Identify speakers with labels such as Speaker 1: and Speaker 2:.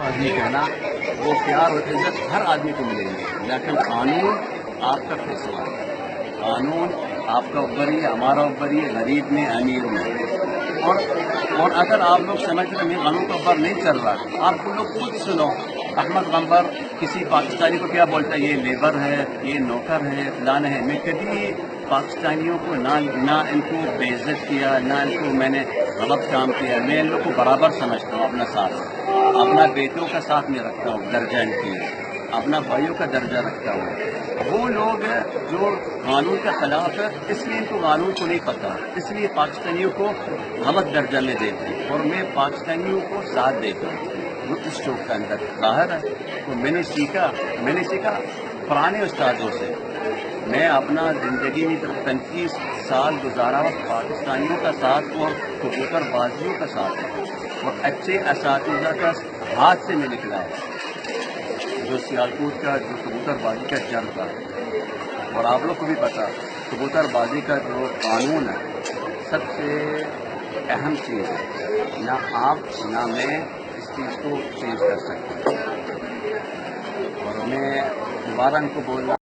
Speaker 1: آدمی کہنا وہ پیار اور عزت ہر آدمی کو ملے گی، لیکن قانون آپ کا فیصلہ ہے، قانون آپ کا اوپر ہی ہے، ہمارا اوپر ہی ہے، غریب میں امیر میں۔ اور اگر آپ لوگ سمجھ رہے ہیں قانون کا اوپر نہیں چل رہا، آپ کو لوگ خود سنو احمد غمبر کسی پاکستانی کو کیا بولتا ہے، یہ لیبر ہے، یہ نوکر ہے، فلان ہے۔ میں کبھی پاکستانیوں کو نہ ان کو بے عزت کیا، نہ ان کو میں نے غلط کام کیا، میں ان لوگ کو برابر سمجھتا ہوں، اپنا ساتھ، اپنا بیٹوں کا ساتھ میں رکھتا ہوں، درجہ ان کی، اپنا بھائیوں کا درجہ رکھتا ہوں۔ وہ لوگ جو قانون کے خلاف ہے، اس لیے ان کو قانون کو نہیں پتہ، اس لیے پاکستانیوں کو غلط درجہ میں دیتے ہیں، اور میں پاکستانیوں کو ساتھ دیتا ہوں جو اس شوق کے اندر ظاہر ہے۔ تو میں نے سیکھا پرانے استادوں سے۔ میں اپنا زندگی میں 35 سال گزارا پاکستانیوں کا ساتھ اور کبوتر بازیوں کا ساتھ ہے، اور اچھے اساتذہ کا ہاتھ سے میں نکلا ہے، جو سیالکوٹ کا جو کبوتر بازی کا جڑ تھا۔ اور آپ لوگ کو بھی پتا کبوتر بازی کا جو قانون ہے سب سے اہم چیز ہے، نہ آپ نہ میں اس چیز کو چینج کر سکتے، اور میں دوبارہ ان کو بولنا